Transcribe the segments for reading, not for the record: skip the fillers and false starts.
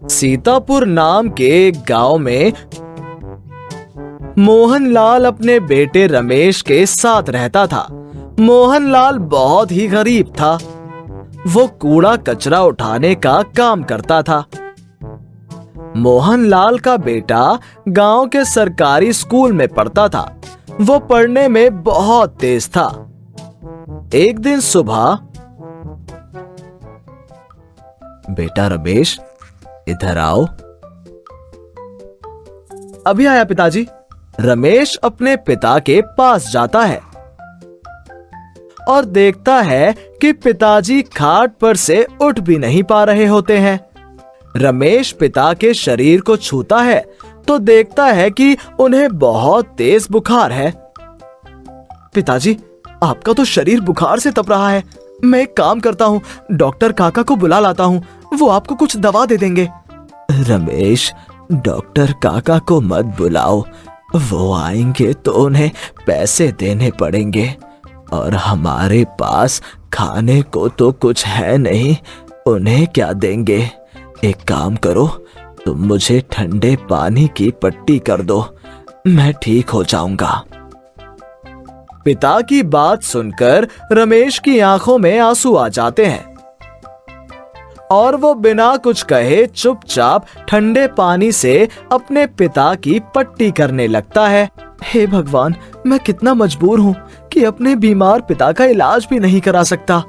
सीतापुर नाम के एक गांव में मोहनलाल अपने बेटे रमेश के साथ रहता था। मोहनलाल बहुत ही गरीब था। वो कूड़ा कचरा उठाने का काम करता था। मोहनलाल का बेटा गांव के सरकारी स्कूल में पढ़ता था। वो पढ़ने में बहुत तेज था। एक दिन सुबह, बेटा रमेश, इधर आओ। अभी आया पिताजी। रमेश अपने पिता के पास जाता है और देखता है कि पिताजी खाट पर से उठ भी नहीं पा रहे होते हैं। रमेश पिता के शरीर को छूता है तो देखता है कि उन्हें बहुत तेज बुखार है। पिताजी, आपका तो शरीर बुखार से तप रहा है। मैं एक काम करता हूँ, डॉक्टर काका को बुला लाता हूँ, वो आपको कुछ दवा दे देंगे। रमेश, डॉक्टर काका को मत बुलाओ। वो आएंगे तो उन्हें पैसे देने पड़ेंगे और हमारे पास खाने को तो कुछ है नहीं, उन्हें क्या देंगे। एक काम करो, तुम मुझे ठंडे पानी की पट्टी कर दो, मैं ठीक हो जाऊंगा। पिता की बात सुनकर रमेश की आंखों में आंसू आ जाते हैं और वो बिना कुछ कहे चुपचाप ठंडे पानी से अपने पिता की पट्टी करने लगता है। हे भगवान, मैं कितना मजबूर हूँ कि अपने बीमार पिता का इलाज भी नहीं करा सकता।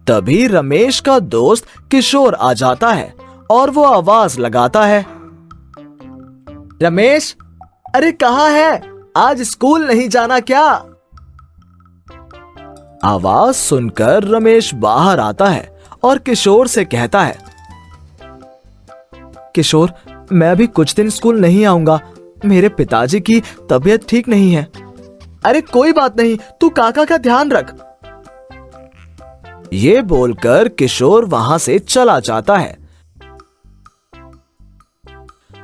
तभी रमेश का दोस्त किशोर आ जाता है और वो आवाज लगाता है, रमेश, अरे कहाँ है? आज स्कूल नहीं जाना क्या? आवाज सुनकर रमेश बाहर आता है और किशोर से कहता है, किशोर, मैं अभी कुछ दिन स्कूल नहीं आऊंगा, मेरे पिताजी की तबीयत ठीक नहीं है। अरे कोई बात नहीं, तू काका का ध्यान रख। ये बोलकर किशोर वहां से चला जाता है।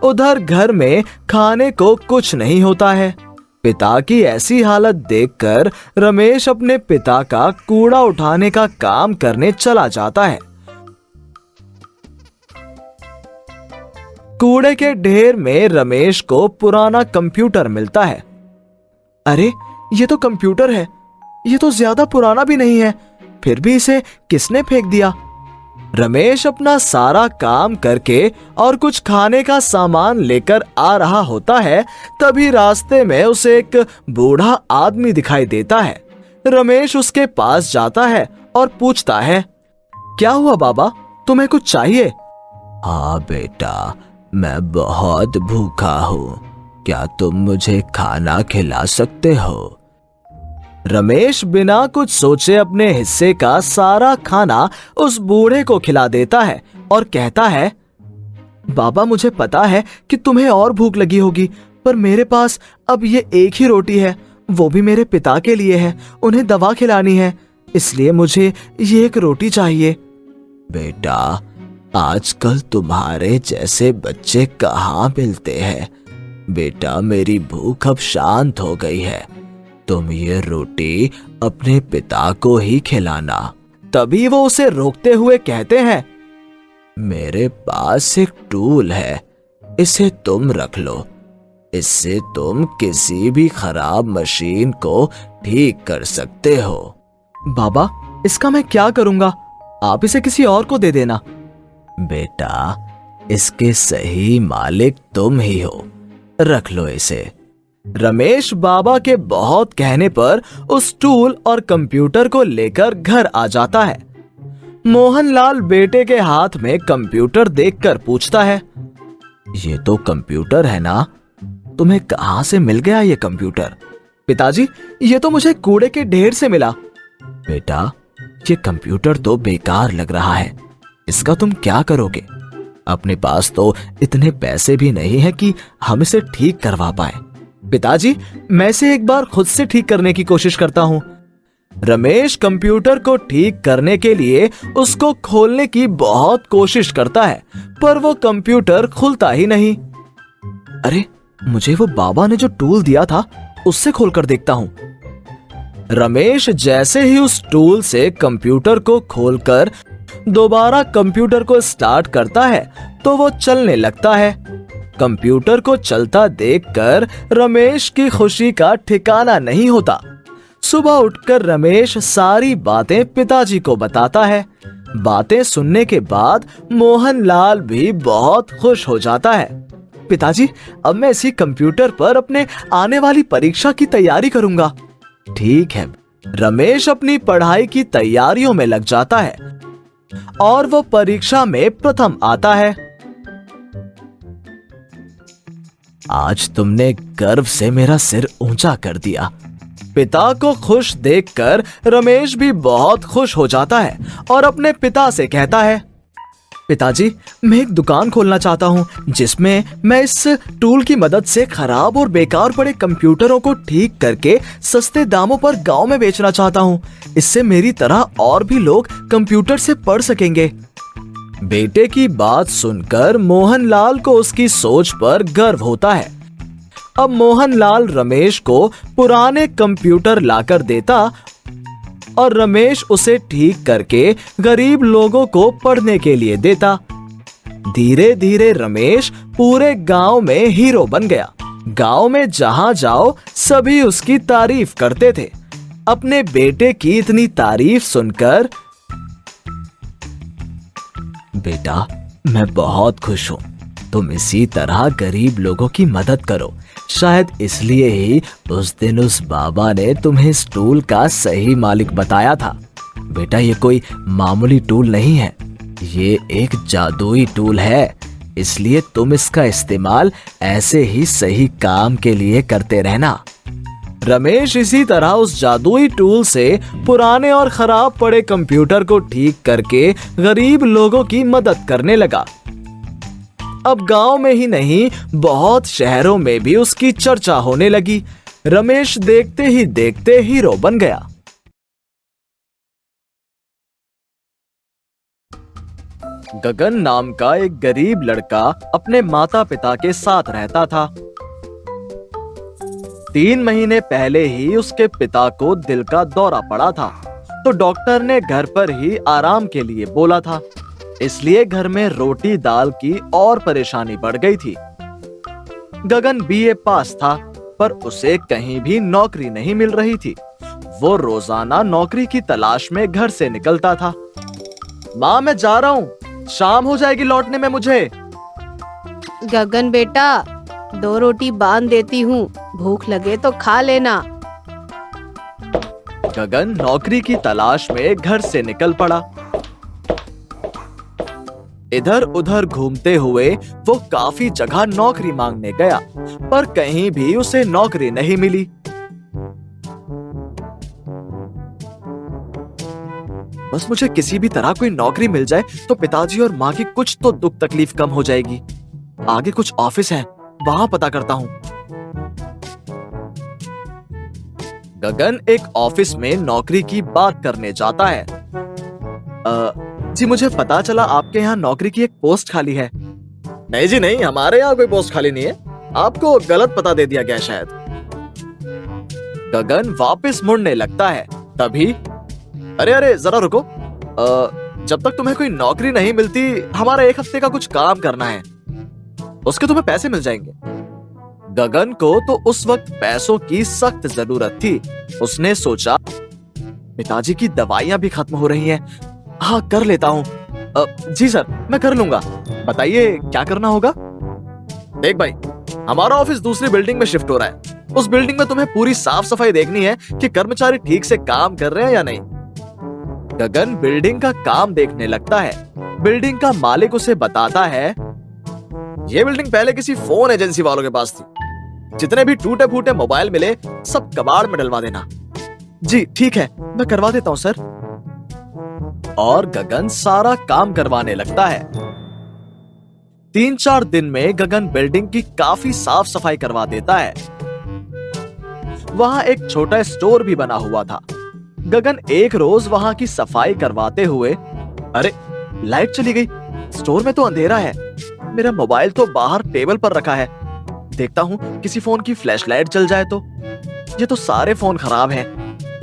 उधर घर में खाने को कुछ नहीं होता है। पिता की ऐसी हालत देखकर रमेश अपने पिता का कूड़ा उठाने का काम करने चला जाता है। कूड़े के ढेर में रमेश को पुराना कंप्यूटर मिलता है। अरे, ये तो कंप्यूटर है, ये तो ज्यादा पुराना भी नहीं है, फिर भी इसे किसने फेंक दिया? रमेश अपना सारा काम करके और कुछ खाने का सामान लेकर आ रहा होता है, तभी रास्ते में उसे एक बूढ़ा आदमी दिखाई देता है। रमेश उसके पास जाता है और पूछता है, क्या हुआ बाबा, तुम्हें कुछ चाहिए? हाँ बेटा, मैं बहुत भूखा हूँ, क्या तुम मुझे खाना खिला सकते हो? रमेश बिना कुछ सोचे अपने हिस्से का सारा खाना उस बूढ़े को खिला देता है और कहता है, बाबा, मुझे पता है कि तुम्हें और भूख लगी होगी, पर मेरे पास अब ये एक ही रोटी है, वो भी मेरे पिता के लिए है, उन्हें दवा खिलानी है, इसलिए मुझे ये एक रोटी चाहिए। बेटा, आजकल तुम्हारे जैसे बच्चे कहाँ मिलते हैं। बेटा, मेरी भूख अब शांत हो गई है, तुम ये रोटी अपने पिता को ही खिलाना। तभी वो उसे रोकते हुए कहते हैं, मेरे पास एक टूल है, इसे तुम रख लो, इससे तुम किसी भी खराब मशीन को ठीक कर सकते हो। बाबा, इसका मैं क्या करूंगा? आप इसे किसी और को दे देना। बेटा, इसके सही मालिक तुम ही हो, रख लो इसे। रमेश बाबा के बहुत कहने पर उस टूल और कंप्यूटर को लेकर घर आ जाता है। मोहनलाल बेटे के हाथ में कंप्यूटर देखकर पूछता है, ये तो कंप्यूटर है ना, तुम्हें कहां से मिल गया ये कंप्यूटर? पिताजी, ये तो मुझे कूड़े के ढेर से मिला। बेटा, ये कंप्यूटर तो बेकार लग रहा है, इसका तुम क्या करोगे? अपने पास तो इतने पैसे भी नहीं है कि हम इसे ठीक करवा पाए। पिताजी, मैं इसे एक बार खुद से ठीक करने की कोशिश करता हूँ। रमेश कंप्यूटर को ठीक करने के लिए उसको खोलने की बहुत कोशिश करता है, पर वो कंप्यूटर खुलता ही नहीं। अरे, मुझे वो बाबा ने जो टूल दिया था उससे खोलकर देखता हूँ। रमेश जैसे ही उस टूल से कंप्यूटर को खोलकर दोबारा कंप्यूटर को स्टार्ट करता है तो वो चलने लगता है। कंप्यूटर को चलता देखकर रमेश की खुशी का ठिकाना नहीं होता। सुबह उठकर रमेश सारी बातें पिताजी को बताता है। बातें सुनने के बाद मोहनलाल भी बहुत खुश हो जाता है। पिताजी, अब मैं इसी कंप्यूटर पर अपने आने वाली परीक्षा की तैयारी करूंगा। ठीक है। रमेश अपनी पढ़ाई की तैयारियों में लग जाता है और वो परीक्षा में प्रथम आता है। आज तुमने गर्व से मेरा सिर ऊंचा कर दिया। पिता को खुश देखकर रमेश भी बहुत खुश हो जाता है और अपने पिता से कहता है, पिताजी, मैं एक दुकान खोलना चाहता हूँ जिसमें मैं इस टूल की मदद से खराब और बेकार पड़े कंप्यूटरों को ठीक करके सस्ते दामों पर गांव में बेचना चाहता हूँ। इससे मेरी तरह और भी लोग कंप्यूटर से पढ़ सकेंगे। बेटे की बात सुनकर मोहनलाल को उसकी सोच पर गर्व होता है। अब मोहनलाल रमेश को पुराने कंप्यूटर लाकर देता और रमेश उसे ठीक करके गरीब लोगों को पढ़ने के लिए देता। धीरे धीरे रमेश पूरे गांव में हीरो बन गया। गांव में जहां जाओ सभी उसकी तारीफ करते थे। अपने बेटे की इतनी तारीफ सुनकर, बेटा, मैं बहुत खुश हूं। तुम इसी तरह गरीब लोगों की मदद करो। शायद इसलिए ही उस दिन उस बाबा ने तुम्हें इस टूल का सही मालिक बताया था। बेटा, ये कोई मामूली टूल नहीं है, ये एक जादुई टूल है। इसलिए तुम इसका इस्तेमाल ऐसे ही सही काम के लिए करते रहना। रमेश इसी तरह उस जादुई टूल से पुराने और खराब पड़े कंप्यूटर को ठीक करके गरीब लोगों की मदद करने लगा। अब गांव में ही नहीं, बहुत शहरों में भी उसकी चर्चा होने लगी। रमेश देखते ही देखते हीरो बन गया। गगन नाम का एक गरीब लड़का अपने माता पिता के साथ रहता था। 3 महीने पहले ही उसके पिता को दिल का दौरा पड़ा था, तो डॉक्टर ने घर पर ही आराम के लिए बोला था। इसलिए घर में रोटी दाल की और परेशानी बढ़ गई थी। गगन बीए पास था, पर उसे कहीं भी नौकरी नहीं मिल रही थी। वो रोजाना नौकरी की तलाश में घर से निकलता था। माँ, मैं जा रहा हूँ, शाम हो जाएगी लौटने में मुझे। गगन बेटा, 2 रोटी बांध देती हूँ, भूख लगे तो खा लेना। गगन नौकरी की तलाश में घर से निकल पड़ा। इधर उधर घूमते हुए वो काफी जगह नौकरी मांगने गया, पर कहीं भी उसे नौकरी नहीं मिली। बस मुझे किसी भी तरह कोई नौकरी मिल जाए तो पिताजी और माँ की कुछ तो दुख तकलीफ कम हो जाएगी। आगे कुछ ऑफिस है, वहां पता करता हूँ। गगन एक ऑफिस में नौकरी की बात करने जाता है। जी, मुझे पता चला आपके यहाँ नौकरी की एक पोस्ट खाली है। नहीं जी नहीं, हमारे यहाँ कोई पोस्ट खाली नहीं है, आपको गलत पता दे दिया गया शायद। गगन वापस मुड़ने लगता है, तभी अरे जरा रुको, जब तक तुम्हें कोई नौकरी नहीं मिलती हमारा 1 हफ्ते का कुछ काम करना है, उसके तुम्हें पैसे मिल जाएंगे। गगन को तो उस वक्त पैसों की सख्त जरूरत थी। उसने सोचा, पिताजी की दवाइयां भी खत्म हो रही हैं, हाँ कर लेता हूँ। जी सर, मैं कर लूंगा। बताइए क्या करना होगा। देख भाई, हमारा ऑफिस दूसरी बिल्डिंग में शिफ्ट हो रहा है। उस बिल्डिंग में तुम्हें पूरी साफ सफाई देखनी है कि कर्मचारी ठीक से काम कर रहे हैं या नहीं। गगन बिल्डिंग का काम देखने लगता है। बिल्डिंग का मालिक उसे बताता है, ये बिल्डिंग पहले किसी फोन एजेंसी वालों के पास थी। जितने भी टूटे फूटे मोबाइल मिले सब कबाड़ में डलवा देना। जी ठीक है, मैं करवा देता हूँ सर। और गगन सारा काम करवाने लगता है। 3-4 दिन में गगन बिल्डिंग की काफी साफ सफाई करवा देता है। वहां एक छोटा स्टोर भी बना हुआ था। गगन एक रोज वहां की सफाई करवाते हुए, अरे लाइट चली गई, स्टोर में तो अंधेरा है, मेरा मोबाइल तो बाहर टेबल पर रखा है, देखता हूं किसी फोन की फ्लैशलाइट जल जाए तो। ये तो सारे फोन खराब हैं,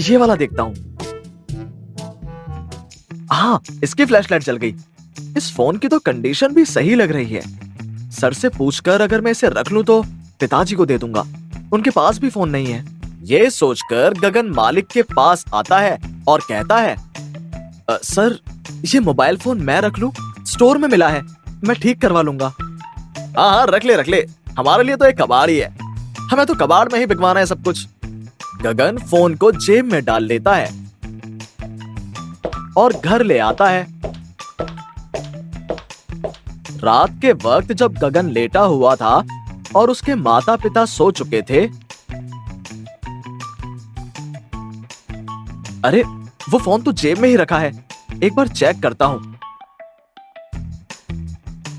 ये वाला देखता हूँ। हाँ, इसकी फ्लैशलाइट जल गई। इस फोन की तो कंडीशन भी सही लग रही है। सर से पूछकर अगर मैं इसे रख लूं तो पिताजी को दे दूंगा। उनके पास भी फोन नहीं है। ये सोचकर गगन मालिक के पास आता है और कहता है, सर, ये मोबाइल फोन मैं रख लूं? स्टोर में मिला है, मैं ठीक करवा लूंगा। हाँ हाँ, रख ले। हमारे लिए तो एक कबाड़ ही है। हमें तो कबाड़ में ही बिकवाना है सब कुछ। गगन फोन को जेब में डाल लेता है और घर ले आता है। रात के वक्त जब गगन लेटा हुआ था और उसके माता पिता सो चुके थे, अरे वो फोन तो जेब में ही रखा है, एक बार चेक करता हूं।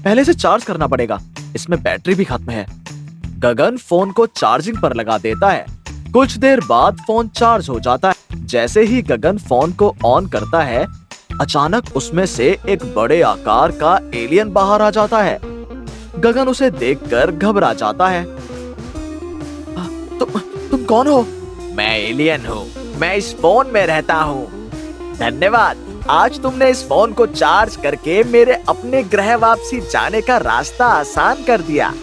पहले इसे चार्ज करना पड़ेगा, इसमें बैटरी भी खत्म है। गगन फोन को चार्जिंग पर लगा देता है। कुछ देर बाद फोन चार्ज हो जाता है। जैसे ही गगन फोन को ऑन करता है, अचानक उसमें से एक बड़े आकार का एलियन बाहर आ जाता है। गगन उसे देखकर घबरा जाता है। तुम कौन हो? मैं एलियन हूँ, मैं इस फोन में रहता हूँ। धन्यवाद, आज तुमने इस फोन को चार्ज करके मेरे अपने ग्रह वापसी जाने का रास्ता आसान कर दिया।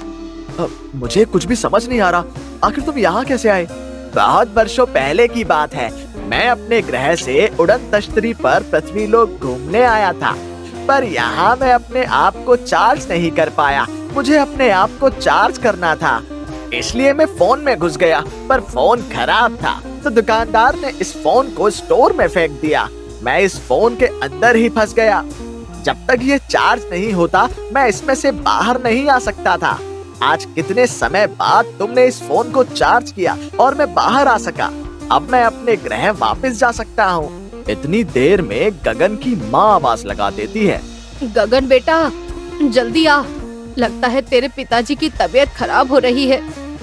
मुझे कुछ भी समझ नहीं आ रहा, आखिर तुम यहाँ कैसे आए? बहुत वर्षों पहले की बात है। मैं अपने ग्रह से उड़न तश्तरी पर पृथ्वी लोक घूमने आया था, पर यहाँ मैं अपने आप को चार्ज नहीं कर पाया। मुझे अपने आप को चार्ज करना था, इसलिए मैं फोन में घुस गया, पर फोन खराब था, तो दुकानदार ने इस फोन को स्टोर में फेंक दिया। मैं इस फोन के अंदर ही फंस गया। जब तक ये चार्ज नहीं होता, मैं इसमें से बाहर नहीं आ सकता था। आज कितने समय बाद तुमने इस फोन को चार्ज किया और मैं बाहर आ सका। अब मैं अपने ग्रह वापस जा सकता हूँ। इतनी देर में गगन की माँ आवाज लगा देती है, गगन बेटा, जल्दी आ। लगता है तेरे पिताजी की तबीयत खराब हो रही है,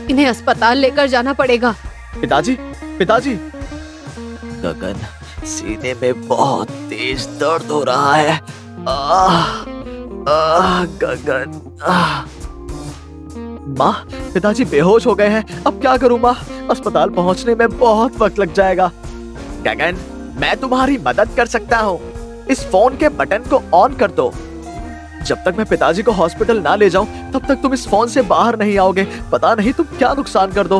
इन्हें अस्पताल लेकर जाना पड़ेगा। पिताजी, पिताजी। गगन, सीने में बहुत तेज दर्द हो रहा है। गगन। माँ, पिताजी बेहोश हो गए हैं, अब क्या करूँ माँ? अस्पताल पहुँचने में बहुत वक्त लग जाएगा। गगन, मैं तुम्हारी मदद कर सकता हूँ। इस फोन के बटन को ऑन कर दो। जब तक मैं पिताजी को हॉस्पिटल ना ले जाऊं, तब तक तुम इस फोन से बाहर नहीं आओगे। पता नहीं तुम क्या नुकसान कर दो।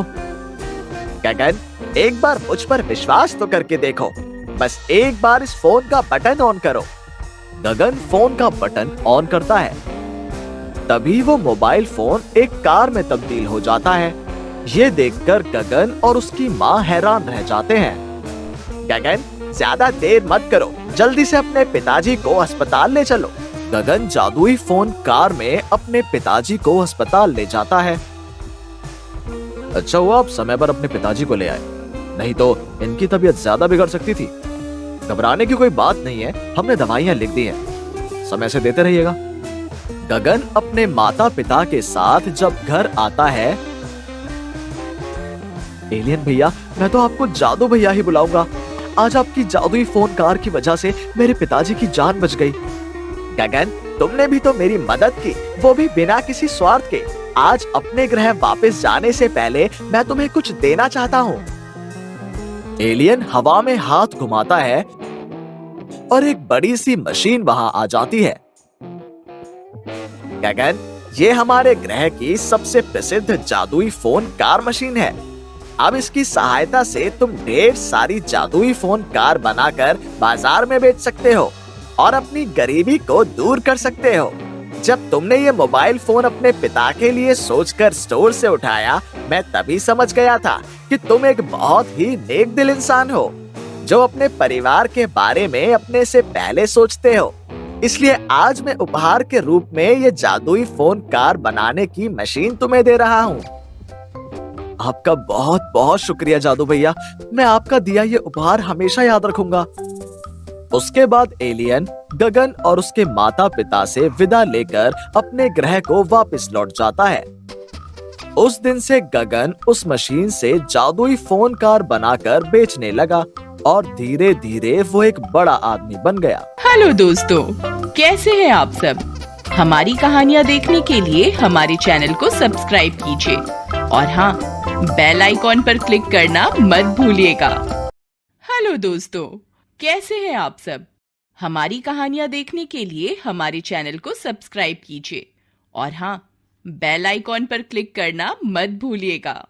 गगन, एक बार मुझ पर विश्वास तो करके देखो। बस एक बार इस फोन का बटन ऑन करो। गगन फोन का बटन ऑन करता है, तभी वो मोबाइल फोन एक कार में तब्दील हो जाता है। ये देखकर गगन और उसकी माँ हैरान रह जाते हैं। गगन, ज्यादा देर मत करो, जल्दी से अपने पिताजी को अस्पताल ले चलो। गगन जादुई फोन कार में अपने पिताजी को अस्पताल ले जाता है। अच्छा हुआ आप समय पर अपने पिताजी को ले आए, नहीं तो इनकी तबीयत ज्यादा बिगड़ सकती थी। घबराने की कोई बात नहीं है, हमने दवाइयां लिख दी हैं, समय से देते रहिएगा। गगन अपने माता पिता के साथ जब घर आता है, एलियन भैया, मैं तो आपको जादू भैया ही बुलाऊंगा। आज आपकी जादुई फोन कार की वजह से मेरे पिताजी की जान बच गई। गगन, तुमने भी तो मेरी मदद की, वो भी बिना किसी स्वार्थ के। आज अपने ग्रह वापस जाने से पहले मैं तुम्हें कुछ देना चाहता हूँ। एलियन हवा में हाथ घुमाता है और एक बड़ी सी मशीन वहां आ जाती है। गगन, ये हमारे ग्रह की सबसे प्रसिद्ध जादुई फोन कार मशीन है। अब इसकी सहायता से तुम ढेर सारी जादुई फोन कार बनाकर बाजार में बेच सकते हो और अपनी गरीबी को दूर कर सकते हो। जब तुमने ये मोबाइल फोन अपने पिता के लिए सोचकर स्टोर से उठाया, मैं तभी समझ गया था कि तुम एक बहुत ही नेक दिल इंसान हो, जो अपने परिवार के बारे में अपने से पहले सोचते हो। इसलिए आज मैं उपहार के रूप में ये जादुई फोन कार बनाने की मशीन तुम्हें दे रहा हूँ। आपका बहुत बहुत शुक्रिया जादू भैया, मैं आपका दिया ये उपहार हमेशा याद रखूंगा। उसके बाद एलियन गगन और उसके माता पिता से विदा लेकर अपने ग्रह को वापस लौट जाता है। उस दिन से गगन उस मशीन से जादुई फोन कार बनाकर बेचने लगा और धीरे धीरे वो एक बड़ा आदमी बन गया। हेलो दोस्तों, कैसे हैं आप सब? हमारी कहानियाँ देखने के लिए हमारे चैनल को सब्सक्राइब कीजिए और हाँ, बेल आइकॉन पर क्लिक करना मत भूलिएगा। हेलो दोस्तों, कैसे हैं आप सब? हमारी कहानियां देखने के लिए हमारे चैनल को सब्सक्राइब कीजिए और हाँ, बेल आइकॉन पर क्लिक करना मत भूलिएगा।